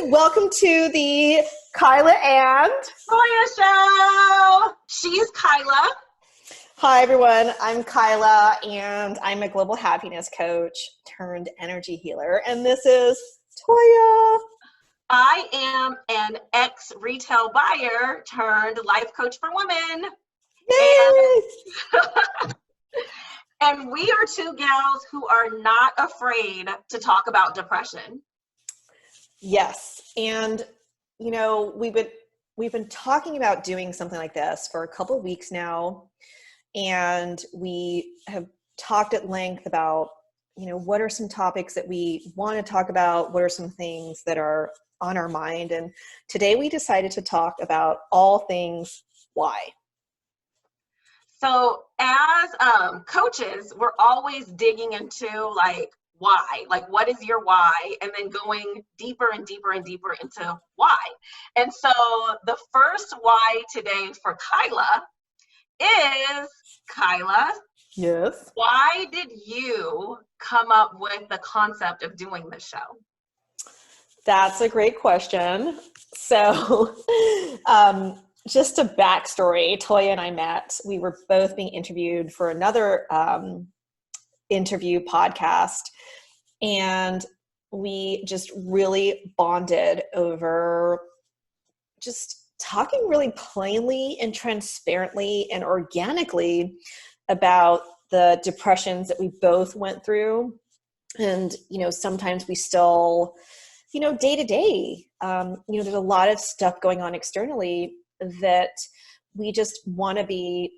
Welcome to the Kyla and Toyah Show. She's Kyla. Hi everyone, I'm Kyla and I'm a global happiness coach turned energy healer, and this is Toyah. I am an ex-retail buyer turned life coach for women. Yay! And we are two gals who are not afraid to talk about depression. Yes, and you know, we've been talking about doing something like this for a couple of weeks now, and we have talked at length about, you know, what are some topics that we want to talk about, what are some things that are on our mind, and today we decided to talk about all things why. So as coaches, we're always digging into why, what is your why, and then going deeper and deeper and deeper into why. And so the first why today for Kyla is, Kyla, Yes. why did you come up with the concept of doing this show? That's a great question. So, just a backstory, Toyah and I met. We were both being interviewed for another interview podcast, and we just really bonded over just talking really plainly and transparently and organically about the depressions that we both went through. And, you know, sometimes we still, you know, day to day, you know, there's a lot of stuff going on externally that we just want to be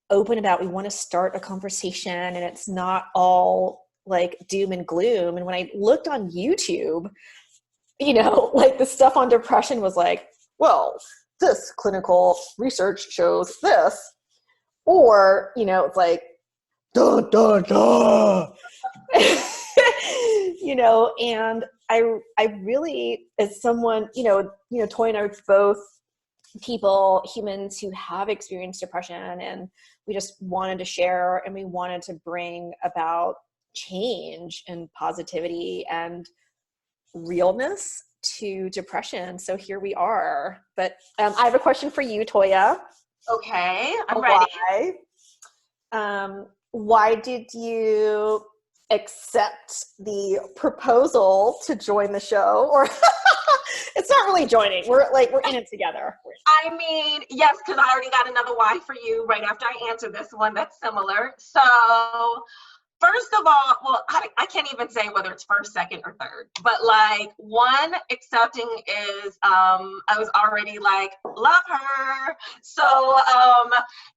open about. We want to start a conversation, and it's not all like doom and gloom. And when I looked on YouTube, you know, like the stuff on depression was like, well, this clinical research shows this, or, you know, it's like, duh, duh, duh. You know, and I really, as someone, you know, Toyah and I are both humans who have experienced depression, and we just wanted to share, and we wanted to bring about change and positivity and realness to depression. So here we are. But I have a question for you, Toyah. Okay, I'm ready. Why did you accept the proposal to join the show? Or it's not really joining. We're in it together. I mean, yes, because I already got another why for you right after I answer this one that's similar. So first of all, well, I can't even say whether it's first, second, or third, but like one, accepting is I was already like, love her. So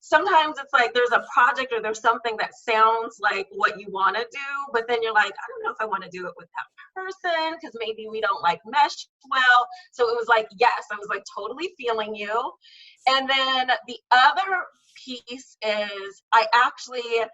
sometimes it's like there's a project or there's something that sounds like what you want to do, but then you're like, I don't know if I want to do it with that person because maybe we don't like mesh well. So it was like, yes, I was like totally feeling you. And then the other piece is I actually,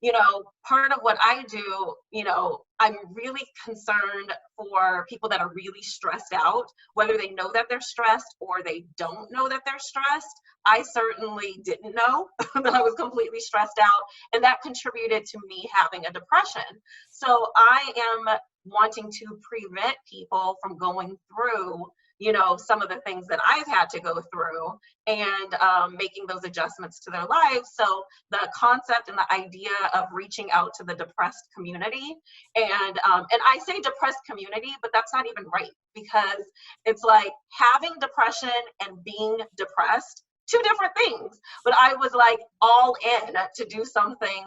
you know, part of what I do, you know, I'm really concerned for people that are really stressed out, whether they know that they're stressed or they don't know that they're stressed. I certainly didn't know that I was completely stressed out, and that contributed to me having a depression. So I am wanting to prevent people from going through, you know, some of the things that I've had to go through, and making those adjustments to their lives. So the concept and the idea of reaching out to the depressed community, and I say depressed community, but that's not even right, because it's like having depression and being depressed, two different things. But I was like all in to do something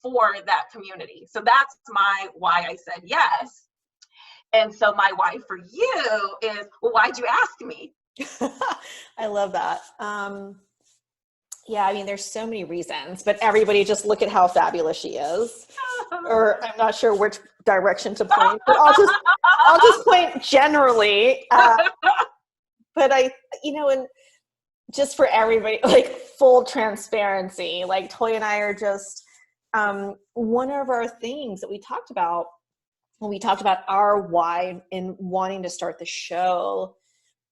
for that community. So that's why I said yes. And so my why for you is, well, why'd you ask me? I love that. Yeah, I mean, there's so many reasons, but everybody just look at how fabulous she is. Or I'm not sure which direction to point, but I'll just point generally. But you know, and just for everybody, like full transparency, like Toyah and I are just, one of our things that we talked about when we talked about our why in wanting to start the show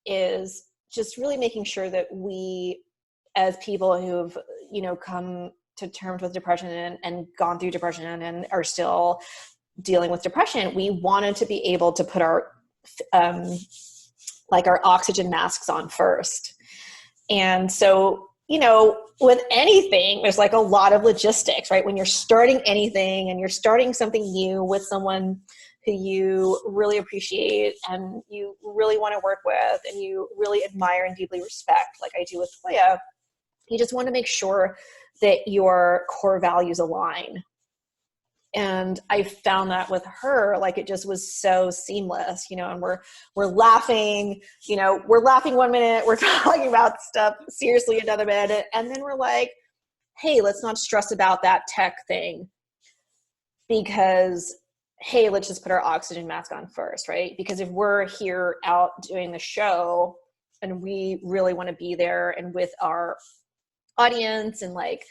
is just really making sure that we, as people who've, you know, come to terms with depression and gone through depression and are still dealing with depression, we wanted to be able to put our like our oxygen masks on first. And so, you know, with anything, there's like a lot of logistics, right? When you're starting anything and you're starting something new with someone who you really appreciate and you really want to work with and you really admire and deeply respect, like I do with Toyah, you just want to make sure that your core values align. And I found that with her, like it just was so seamless, you know, and we're laughing, you know, we're laughing one minute, we're talking about stuff seriously another minute, and then we're like, hey, let's not stress about that tech thing because, hey, let's just put our oxygen mask on first, right? Because if we're here out doing the show and we really want to be there and with our audience and like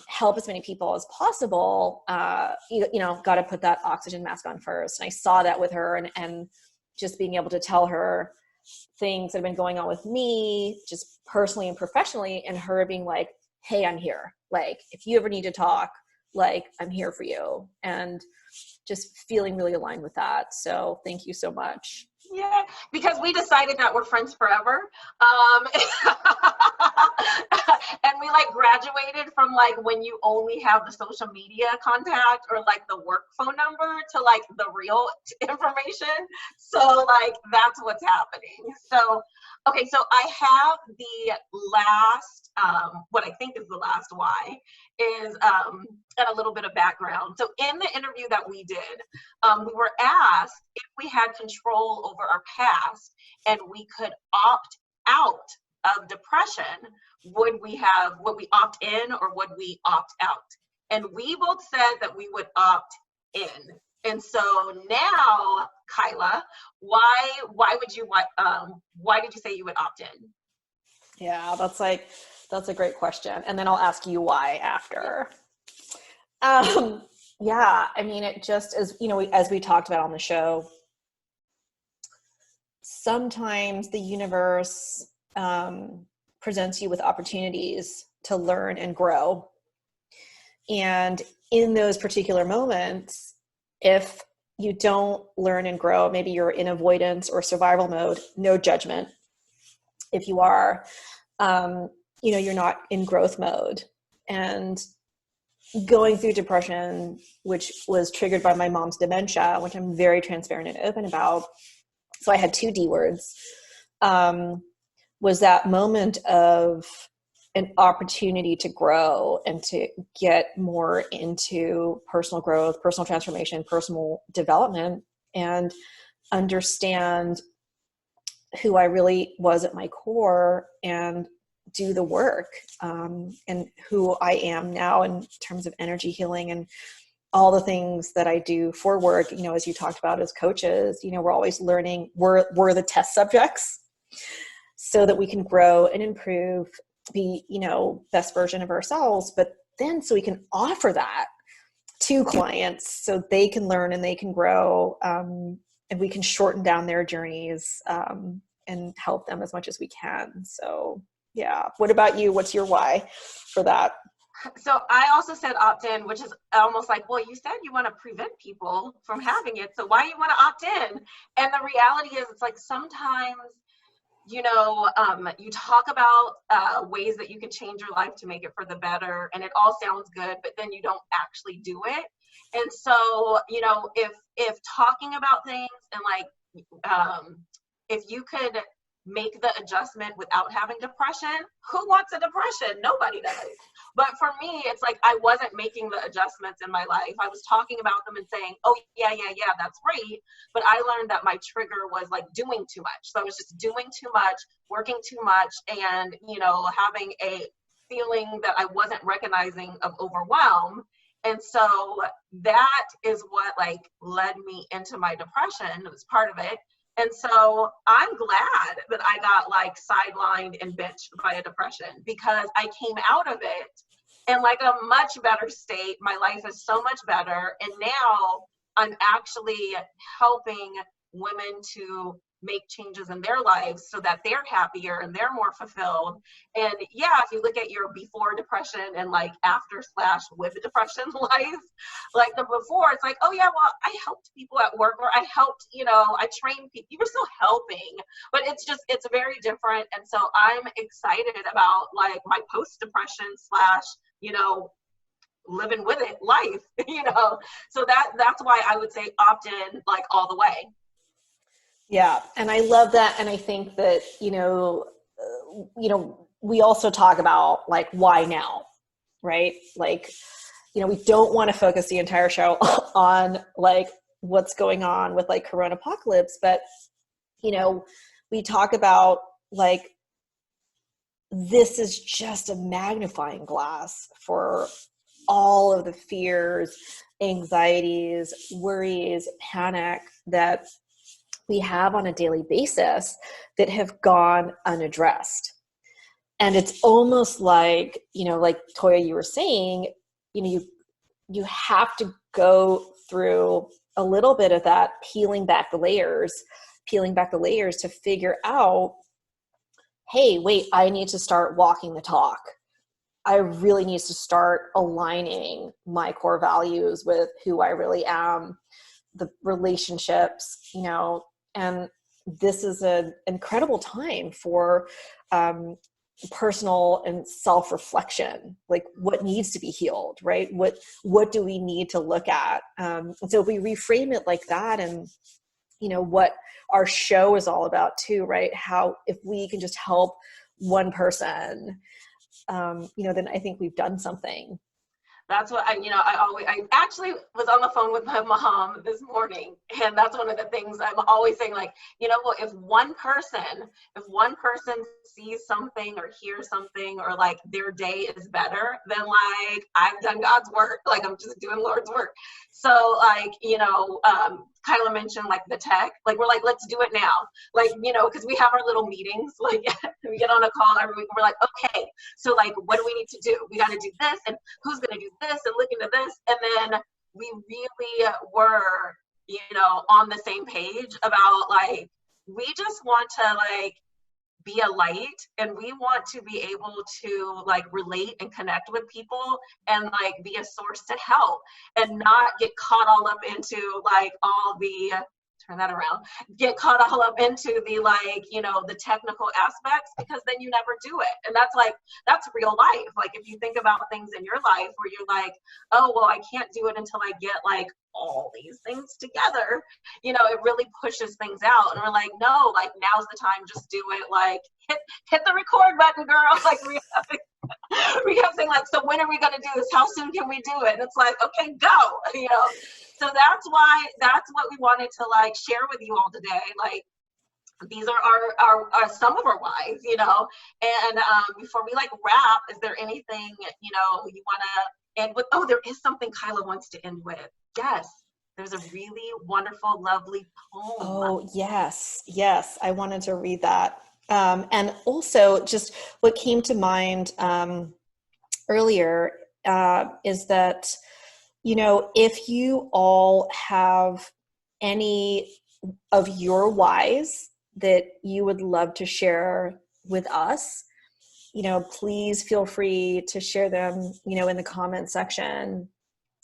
help as many people as possible, you know, got to put that oxygen mask on first. And I saw that with her, and just being able to tell her things that have been going on with me, just personally and professionally, and her being like, hey, I'm here. Like, if you ever need to talk, like, I'm here for you. And just feeling really aligned with that. So thank you so much. Yeah, because we decided that we're friends forever. And we like graduated from like when you only have the social media contact or like the work phone number to like the real information. So like that's what's happening. So, okay, so I have the last, what I think is the last why is, and a little bit of background. So in the interview that we did, we were asked if we had control over our past and we could opt out of depression, would we opt in or would we opt out? And we both said that we would opt in. And so now, Kyla, why did you say you would opt in? Yeah, that's a great question. And then I'll ask you why after. Yeah, I mean, it just is, you know, as we talked about on the show, sometimes the universe presents you with opportunities to learn and grow. And in those particular moments, if you don't learn and grow, maybe you're in avoidance or survival mode, no judgment. If you are, you know, you're not in growth mode. And going through depression, which was triggered by my mom's dementia, which I'm very transparent and open about. So I had 2 D words, was that moment of an opportunity to grow and to get more into personal growth, personal transformation, personal development, and understand who I really was at my core and do the work, and who I am now in terms of energy healing and all the things that I do for work. You know, as you talked about as coaches, you know, we're always learning. We're the test subjects so that we can grow and improve, be, you know, best version of ourselves. But then so we can offer that to clients so they can learn and they can grow, and we can shorten down their journeys, and help them as much as we can. So yeah. What about you? What's your why for that? So I also said opt-in, which is almost like, well, you said you want to prevent people from having it, so why you want to opt in? And the reality is, it's like sometimes, you know, you talk about ways that you can change your life to make it for the better, and it all sounds good, but then you don't actually do it. And so, you know, if talking about things and like, if you could make the adjustment without having depression, who wants a depression? Nobody does. But for me, it's like I wasn't making the adjustments in my life. I was talking about them and saying, oh, yeah, that's great. But I learned that my trigger was like doing too much. So I was just doing too much, working too much, and, you know, having a feeling that I wasn't recognizing of overwhelm. And so that is what like led me into my depression. It was part of it. And so I'm glad that I got like sidelined and benched by a depression, because I came out of it in like a much better state. My life is so much better. And now I'm actually helping women to make changes in their lives so that they're happier and they're more fulfilled. And yeah, if you look at your before depression and like after / with depression life, like the before, it's like, oh yeah, well, I helped people at work, or I helped, I trained people. You were still helping, but it's very different. And so I'm excited about like my post depression / living with it life, so that's why I would say opt in like all the way. Yeah. And I love that. And I think that, we also talk about like, why now, right? Like, we don't want to focus the entire show on like what's going on with like Corona apocalypse, but, we talk about like, this is just a magnifying glass for all of the fears, anxieties, worries, panic that we have on a daily basis that have gone unaddressed. And it's almost like, like Toyah, you were saying, you have to go through a little bit of that, peeling back the layers to figure out, hey, wait, I need to start walking the talk. I really need to start aligning my core values with who I really am, the relationships, and this is an incredible time for personal and self-reflection, like what needs to be healed, right? What do we need to look at? And so if we reframe it like that, and what our show is all about too, right? How if we can just help one person, then I think we've done something. That's what I actually was on the phone with my mom this morning, and that's one of the things I'm always saying, like, well, if one person sees something or hears something, or like their day is better, then like I've done God's work, like I'm just doing Lord's work. So like, Kyla mentioned like the tech, like we're like, let's do it now. Like, because we have our little meetings, like we get on a call every week and we're like, okay, so like, what do we need to do? We got to do this, and who's going to do this, and look into this. And then we really were, on the same page about like, we just want to like be a light, and we want to be able to like relate and connect with people and like be a source to help, and not get caught all up into like all the turn that around, get caught all up into the like, the technical aspects, because then you never do it. And that's real life. Like if you think about things in your life where you're like, oh, well, I can't do it until I get like all these things together, it really pushes things out. And we're like, no, like now's the time, just do it. Like hit the record button, girl. Like we kept saying like, so when are we going to do this? How soon can we do it? And it's like, okay, go, So that's what we wanted to like share with you all today. Like these are our some of our whys, and before we like wrap, is there anything, you want to end with? Oh, there is something Kyla wants to end with. Yes. There's a really wonderful, lovely poem. Oh, yes. I wanted to read that. And also just what came to mind earlier is that, if you all have any of your whys that you would love to share with us, please feel free to share them, in the comment section.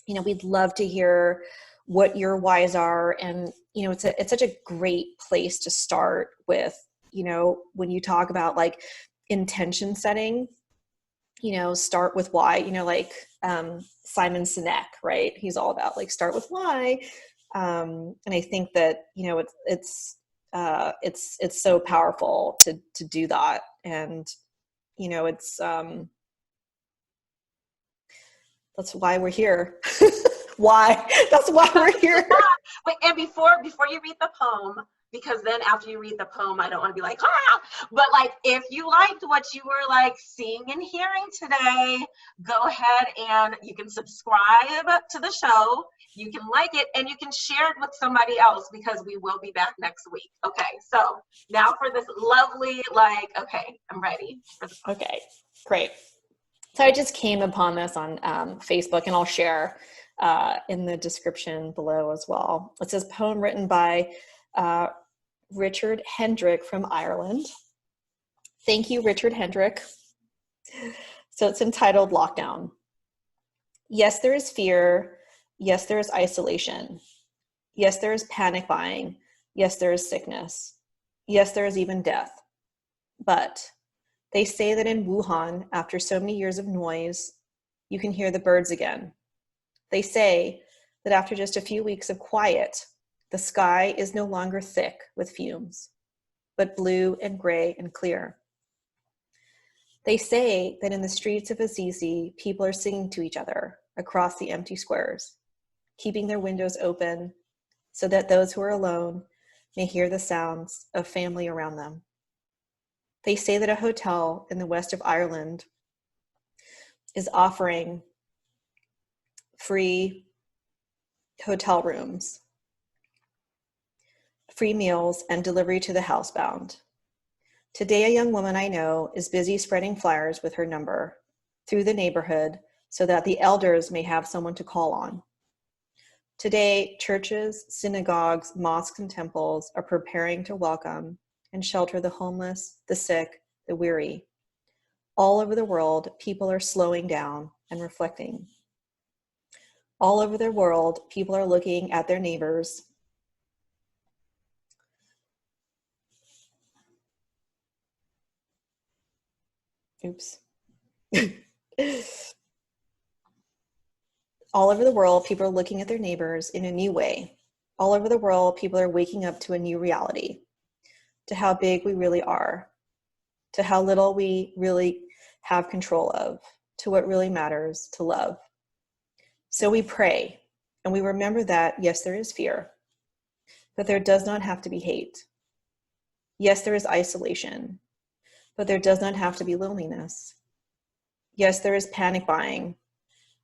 We'd love to hear what your whys are. And, it's such a great place to start with, when you talk about like intention setting, start with why, like Simon Sinek, right? He's all about like, start with why. And I think that, it's so powerful to do that. And, it's, that's why we're here. That's why we're here. Wait, and before you read the poem, because then after you read the poem, I don't want to be like, but like, if you liked what you were like seeing and hearing today, go ahead and you can subscribe to the show. You can like it, and you can share it with somebody else, because we will be back next week. Okay. So now for this lovely, like, okay, I'm ready. Okay, great. So I just came upon this on Facebook, and I'll share in the description below as well. It says, poem written by Richard Hendrick from Ireland. Thank you, Richard Hendrick. So it's entitled Lockdown. Yes, there is fear. Yes, there is isolation. Yes, there is panic buying. Yes, there is sickness. Yes, there is even death. But they say that in Wuhan, after so many years of noise, you can hear the birds again. They say that after just a few weeks of quiet, the sky is no longer thick with fumes, but blue and gray and clear. They say that in the streets of Assisi, people are singing to each other across the empty squares, keeping their windows open so that those who are alone may hear the sounds of family around them. They say that a hotel in the west of Ireland is offering free hotel rooms, free meals, and delivery to the housebound. Today, a young woman I know is busy spreading flyers with her number through the neighborhood so that the elders may have someone to call on. Today, churches, synagogues, mosques, and temples are preparing to welcome and shelter the homeless, the sick, the weary. All over the world, people are slowing down and reflecting. All over the world, people are looking at their neighbors All over the world, people are looking at their neighbors in a new way. All over the world, people are waking up to a new reality, to how big we really are, to how little we really have control of, to what really matters, to love. So we pray, and we remember that, yes, there is fear, but there does not have to be hate. Yes, there is isolation, but there does not have to be loneliness. Yes, there is panic buying,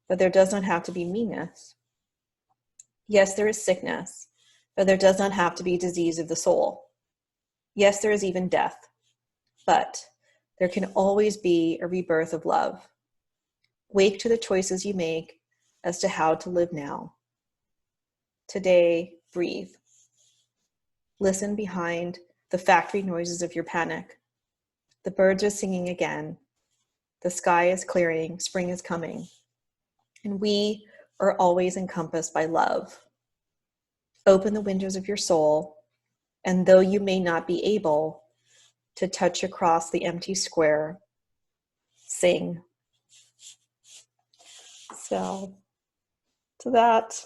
but there does not have to be meanness. Yes, there is sickness, but there does not have to be disease of the soul. Yes, there is even death, but there can always be a rebirth of love. Wake to the choices you make as to how to live now. Today, breathe. Listen behind the factory noises of your panic. The birds are singing again. The sky is clearing, spring is coming. And we are always encompassed by love. Open the windows of your soul, and though you may not be able to touch across the empty square, sing. So, to that,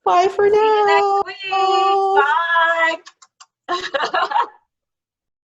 bye for See you now. next week. Bye.